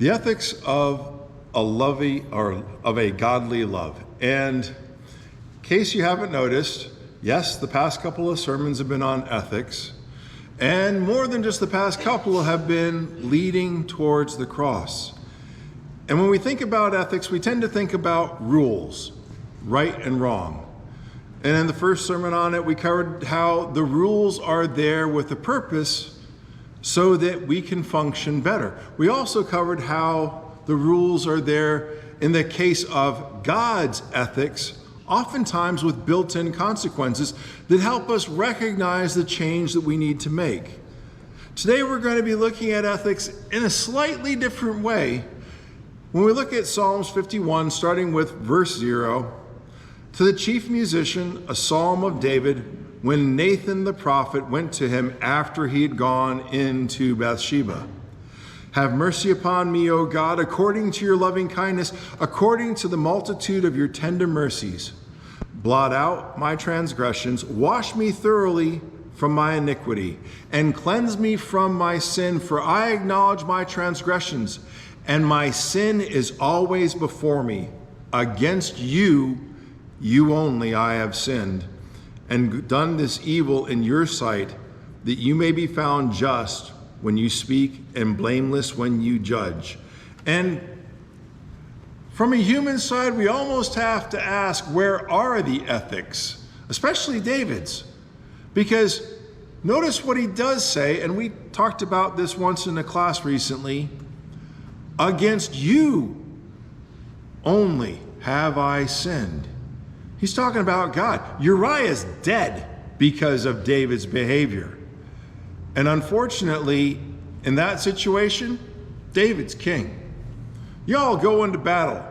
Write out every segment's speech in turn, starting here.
The ethics of a godly love. And in case you haven't noticed, yes, the past couple of sermons have been on ethics, and more than just the past couple have been leading towards the cross. And when we think about ethics, we tend to think about rules, right and wrong. And in the first sermon on it, we covered how the rules are there with a purpose so that we can function better. We also covered how the rules are there in the case of God's ethics, oftentimes with built-in consequences that help us recognize the change that we need to make. Today we're going to be looking at ethics in a slightly different way. When we look at Psalms 51, starting with verse 0, to the chief musician, a psalm of David, when Nathan the prophet went to him after he had gone into Bathsheba. Have mercy upon me, O God, according to your loving kindness, according to the multitude of your tender mercies. Blot out my transgressions, wash me thoroughly from my iniquity, and cleanse me from my sin, for I acknowledge my transgressions, and my sin is always before me. Against you, you only, I have sinned, and done this evil in your sight, that you may be found just when you speak and blameless when you judge. And from a human side, we almost have to ask, where are the ethics, especially David's? Because notice what he does say, and we talked about this once in a class recently, against you only have I sinned. He's talking about God. Uriah's dead because of David's behavior. And unfortunately, in that situation, David's king. Y'all go into battle.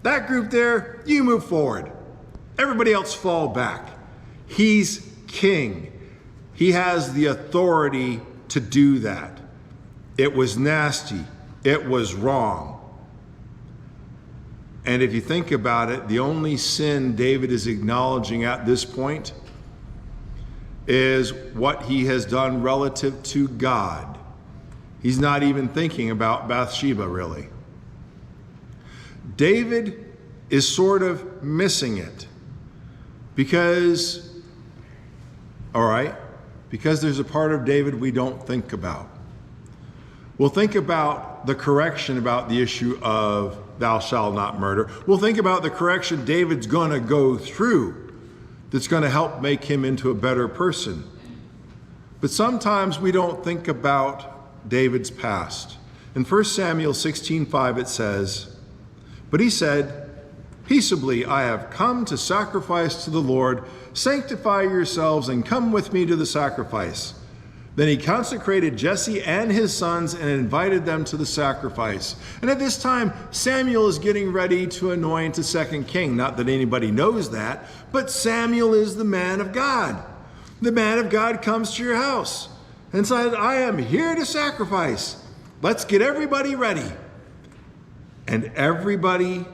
That group there, you move forward. Everybody else fall back. He's king. He has the authority to do that. It was nasty. It was wrong. And if you think about it, the only sin David is acknowledging at this point is what he has done relative to God. He's not even thinking about Bathsheba, really. David is sort of missing it because there's a part of David we don't think about. We'll think about the correction about the issue of thou shalt not murder. We'll think about the correction David's going to go through that's going to help make him into a better person. But sometimes we don't think about David's past. In 1 Samuel 16:5 it says, "But he said, peaceably I have come to sacrifice to the Lord. Sanctify yourselves and come with me to the sacrifice. Then he consecrated Jesse and his sons and invited them to the sacrifice." And at this time, Samuel is getting ready to anoint a second king. Not that anybody knows that, but Samuel is the man of God. The man of God comes to your house and says, I am here to sacrifice. Let's get everybody ready. And everybody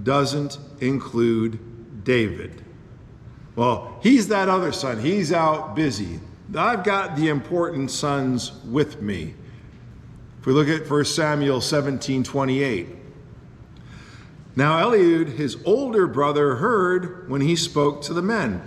doesn't include David. Well, he's that other son. He's out busy. I've got the important sons with me. If we look at 1 Samuel 17:28. Now Eliud, his older brother, heard when he spoke to the men.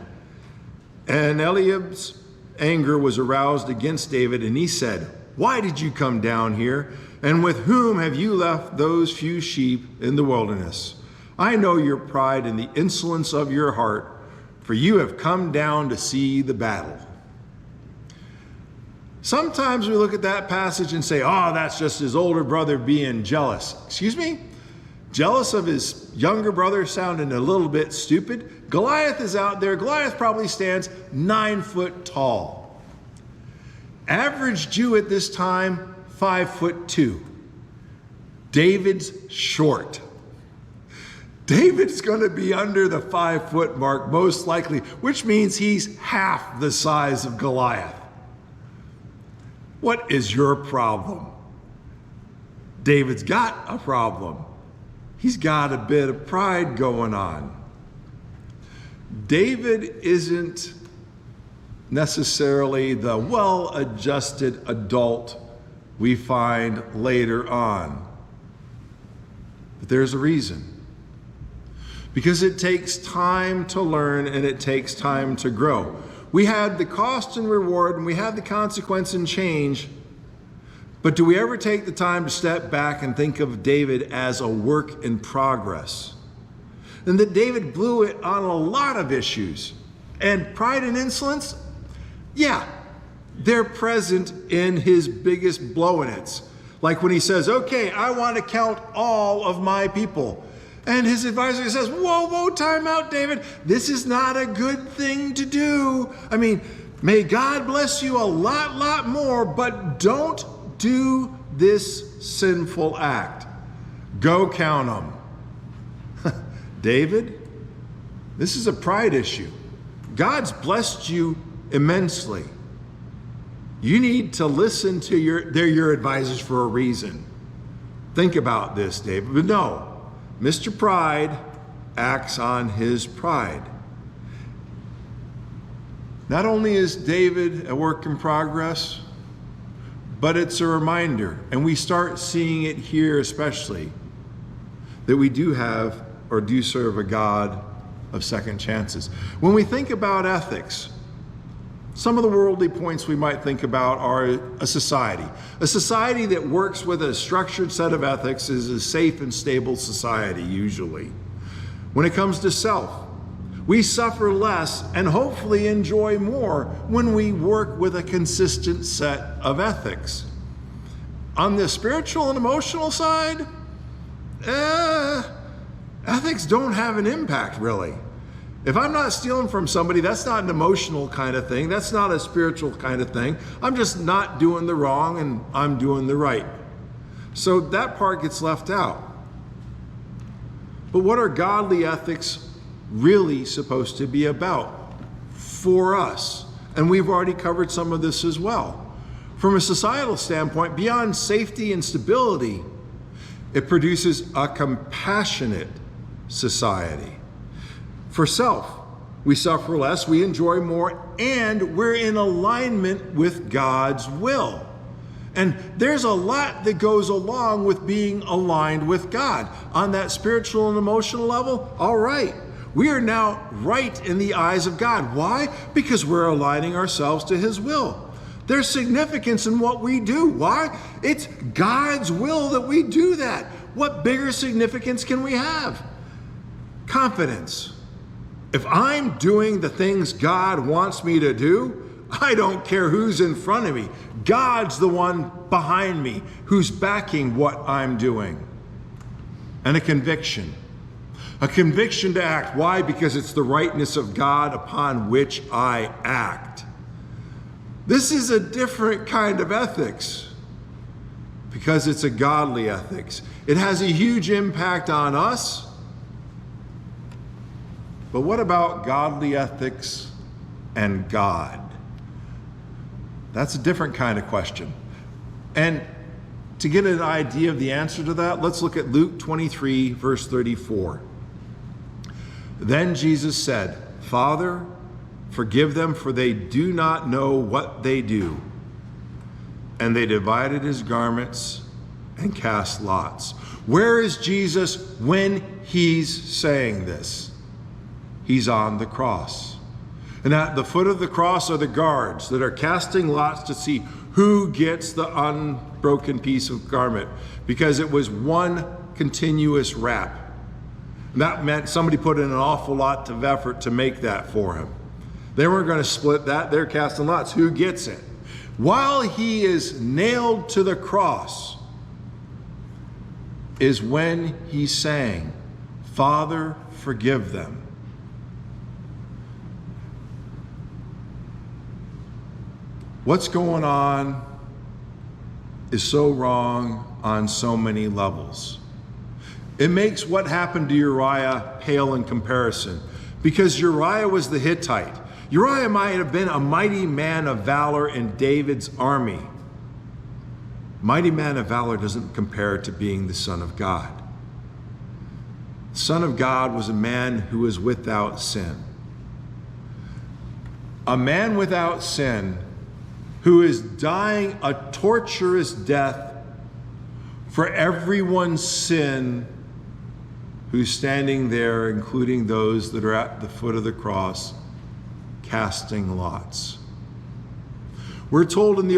And Eliab's anger was aroused against David, and he said, "Why did you come down here? And with whom have you left those few sheep in the wilderness? I know your pride and the insolence of your heart, for you have come down to see the battle." Sometimes we look at that passage and say, oh, that's just his older brother being jealous. Excuse me? Jealous of his younger brother sounding a little bit stupid. Goliath is out there. Goliath probably stands 9 foot tall. Average Jew at this time, 5'2". David's short. David's going to be under the 5 foot mark, most likely, which means he's half the size of Goliath. What is your problem? David's got a problem. He's got a bit of pride going on. David isn't necessarily the well-adjusted adult we find later on. there's a reason. Because it takes time to learn and it takes time to grow. We had the cost and reward and we had the consequence and change, but do we ever take the time to step back and think of David as a work in progress? And that David blew it on a lot of issues. And pride and insolence, yeah, they're present in his biggest blow-in-its. Like when he says, okay, I want to count all of my people. And his advisor says, whoa, time out, David. This is not a good thing to do. I mean, may God bless you a lot more, but don't do this sinful act. Go count them. David, this is a pride issue. God's blessed you immensely. You need to listen to they're your advisors for a reason. Think about this, David. But no, Mr. Pride acts on his pride. Not only is David a work in progress, but it's a reminder, and we start seeing it here especially, that we do have or do serve a God of second chances. When we think about ethics, some of the worldly points we might think about are a society. A society that works with a structured set of ethics is a safe and stable society, usually. When it comes to self, we suffer less and hopefully enjoy more when we work with a consistent set of ethics. On the spiritual and emotional side, ethics don't have an impact, really. If I'm not stealing from somebody, that's not an emotional kind of thing. That's not a spiritual kind of thing. I'm just not doing the wrong and I'm doing the right. So that part gets left out. But what are godly ethics really supposed to be about for us? And we've already covered some of this as well. From a societal standpoint, beyond safety and stability, it produces a compassionate society. For self, we suffer less, we enjoy more, and we're in alignment with God's will. And there's a lot that goes along with being aligned with God. On that spiritual and emotional level, all right, we are now right in the eyes of God. Why? Because we're aligning ourselves to His will. There's significance in what we do. Why? It's God's will that we do that. What bigger significance can we have? Confidence. If I'm doing the things God wants me to do, I don't care who's in front of me. God's the one behind me who's backing what I'm doing. And a conviction. A conviction to act. Why? Because it's the rightness of God upon which I act. This is a different kind of ethics because it's a godly ethics. It has a huge impact on us. But what about godly ethics and God? That's a different kind of question. And to get an idea of the answer to that, let's look at Luke 23, verse 34. Then Jesus said, Father, forgive them, for they do not know what they do. And they divided his garments and cast lots. Where is Jesus when he's saying this? He's on the cross. And at the foot of the cross are the guards that are casting lots to see who gets the unbroken piece of garment, because it was one continuous wrap. And that meant somebody put in an awful lot of effort to make that for him. They weren't going to split that. They're casting lots. Who gets it? While he is nailed to the cross is when he's saying, Father, forgive them. What's going on is so wrong on so many levels. It makes what happened to Uriah pale in comparison, because Uriah was the Hittite. Uriah might have been a mighty man of valor in David's army. Mighty man of valor doesn't compare to being the Son of God. The Son of God was a man who was without sin. A man without sin who is dying a torturous death for everyone's sin who's standing there, including those that are at the foot of the cross, casting lots. We're told in the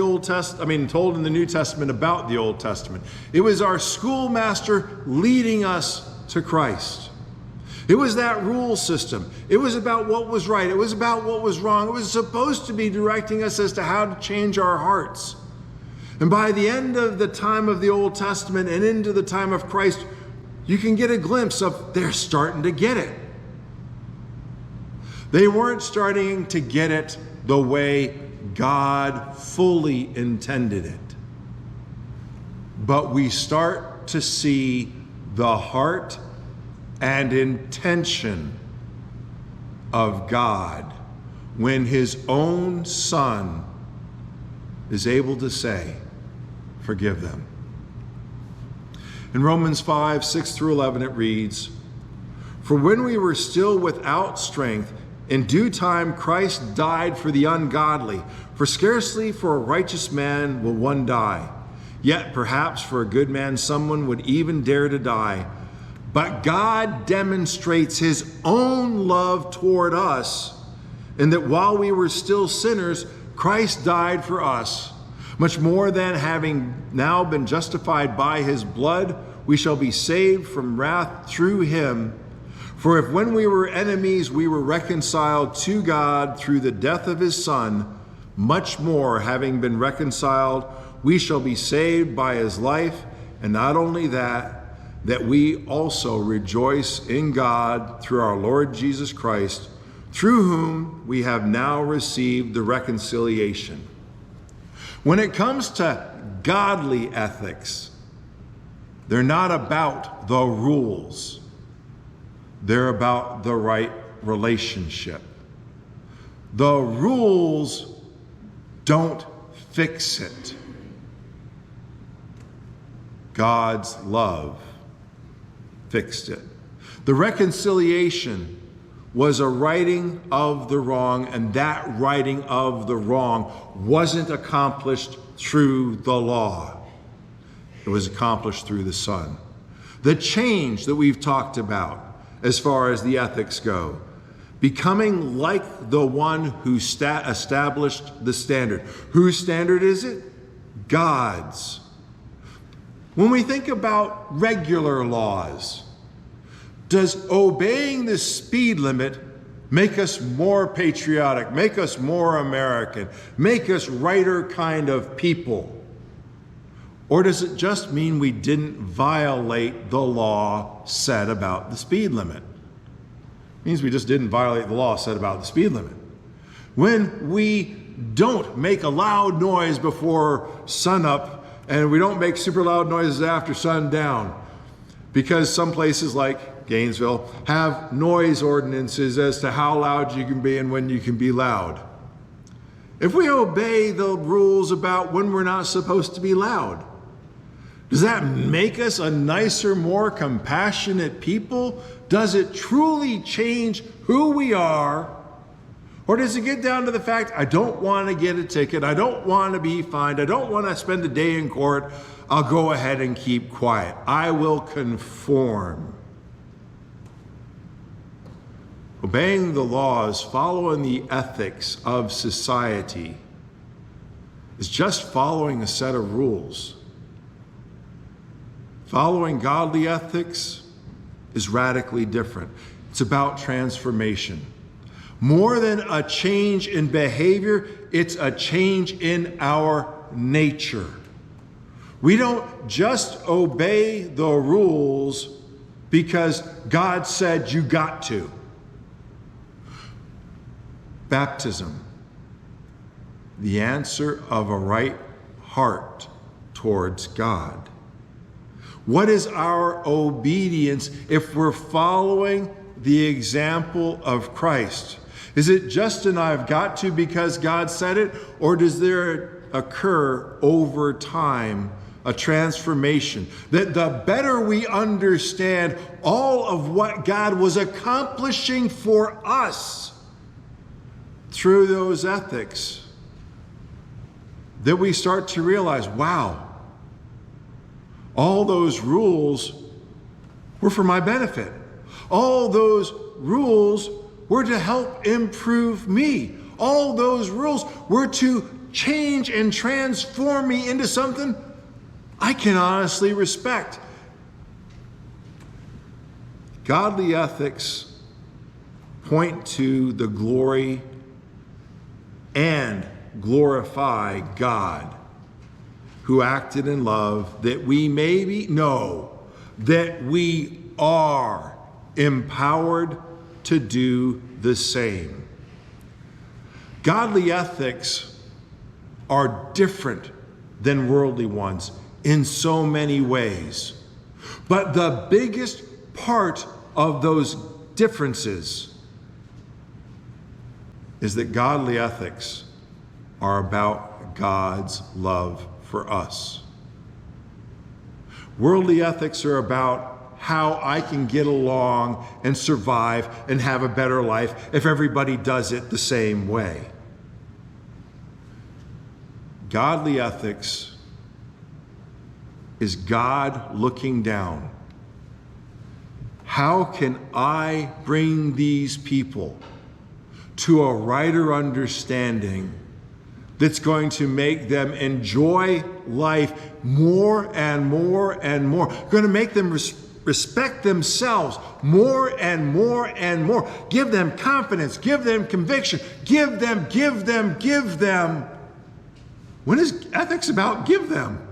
told in the New Testament about the Old Testament. It was our schoolmaster leading us to Christ. It was that rule system. It was about what was right. It was about what was wrong. It was supposed to be directing us as to how to change our hearts. And by the end of the time of the Old Testament and into the time of Christ, you can get a glimpse of they're starting to get it. They weren't starting to get it the way God fully intended it. But we start to see the heart and intention of God when his own Son is able to say, forgive them. In Romans 5, 6 through 11, it reads, "For when we were still without strength, in due time Christ died for the ungodly. For scarcely for a righteous man will one die. Yet perhaps for a good man someone would even dare to die. But God demonstrates his own love toward us, in that while we were still sinners, Christ died for us. Much more than having now been justified by his blood, we shall be saved from wrath through him. For if when we were enemies, we were reconciled to God through the death of his Son, much more, having been reconciled, we shall be saved by his life. And not only that, that we also rejoice in God through our Lord Jesus Christ, through whom we have now received the reconciliation." When it comes to godly ethics, they're not about the rules. They're about the right relationship. The rules don't fix it. God's love fixed it. The reconciliation was a righting of the wrong, and that righting of the wrong wasn't accomplished through the law. It was accomplished through the Son. The change that we've talked about as far as the ethics go, becoming like the one who established the standard. Whose standard is it? God's. When we think about regular laws, does obeying the speed limit make us more patriotic, make us more American, make us righter kind of people? Or does it just mean we didn't violate the law said about the speed limit? It means we just didn't violate the law said about the speed limit. When we don't make a loud noise before sunup and we don't make super loud noises after sundown, because some places like Gainesville have noise ordinances as to how loud you can be and when you can be loud. If we obey the rules about when we're not supposed to be loud, does that make us a nicer, more compassionate people? Does it truly change who we are? Or does it get down to the fact, I don't want to get a ticket, I don't want to be fined, I don't want to spend a day in court, I'll go ahead and keep quiet. I will conform. Obeying the laws, following the ethics of society, is just following a set of rules. Following godly ethics is radically different. It's about transformation. More than a change in behavior, it's a change in our nature. We don't just obey the rules because God said you got to. Baptism, the answer of a right heart towards God. What is our obedience if we're following the example of Christ? Is it just an I've got to because God said it, or does there occur over time a transformation that the better we understand all of what God was accomplishing for us through those ethics, that we start to realize, wow, all those rules were for my benefit. All those rules were to help improve me. All those rules were to change and transform me into something I can honestly respect. Godly ethics point to the glory and glorify God, who acted in love, that we may know that we are empowered to do the same. Godly ethics are different than worldly ones in so many ways. But the biggest part of those differences is that godly ethics are about God's love for us. Worldly ethics are about how I can get along and survive and have a better life if everybody does it the same way. Godly ethics is God looking down. How can I bring these people to a righter understanding that's going to make them enjoy life more and more and more, going to make them respect themselves more and more and more, give them confidence, give them conviction, give them. When is ethics about give them?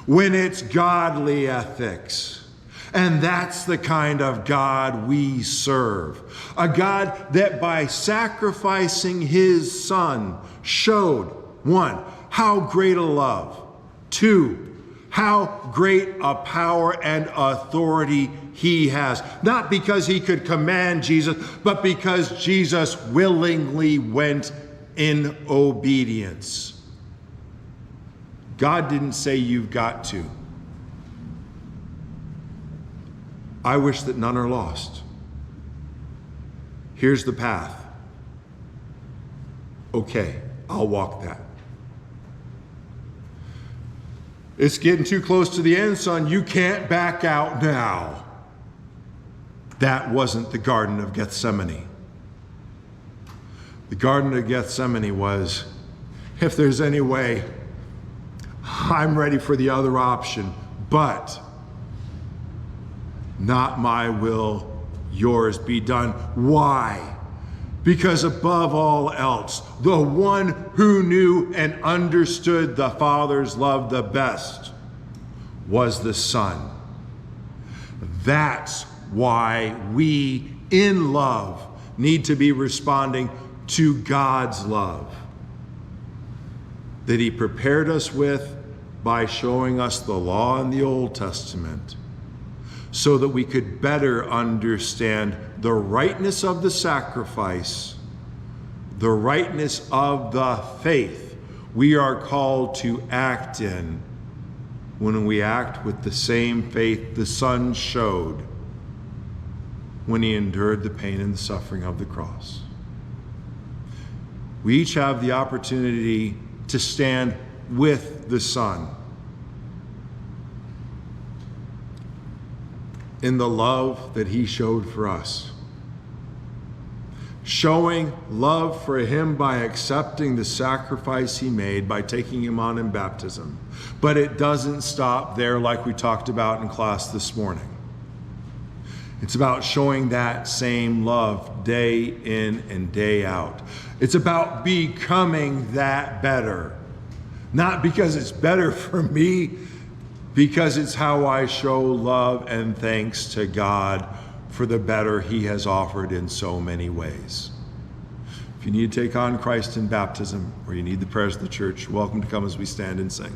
When it's godly ethics. And that's the kind of God we serve. A God that by sacrificing his Son showed, 1, how great a love. 2, how great a power and authority he has. Not because he could command Jesus, but because Jesus willingly went in obedience. God didn't say you've got to. I wish that none are lost. Here's the path. Okay, I'll walk that. It's getting too close to the end, son. You can't back out now. That wasn't the Garden of Gethsemane. The Garden of Gethsemane was, if there's any way, I'm ready for the other option, but not my will, yours be done. Why? Because above all else, the one who knew and understood the Father's love the best was the Son. That's why we, in love, need to be responding to God's love that he prepared us with by showing us the law in the Old Testament, so that we could better understand the rightness of the sacrifice, the rightness of the faith we are called to act in when we act with the same faith the Son showed when he endured the pain and the suffering of the cross. We each have the opportunity to stand with the Son in the love that he showed for us. Showing love for him by accepting the sacrifice he made by taking him on in baptism. But it doesn't stop there like we talked about in class this morning. It's about showing that same love day in and day out. It's about becoming that better. Not because it's better for me, because it's how I show love and thanks to God for the better he has offered in so many ways. If you need to take on Christ in baptism, or you need the prayers of the church, you're welcome to come as we stand and sing.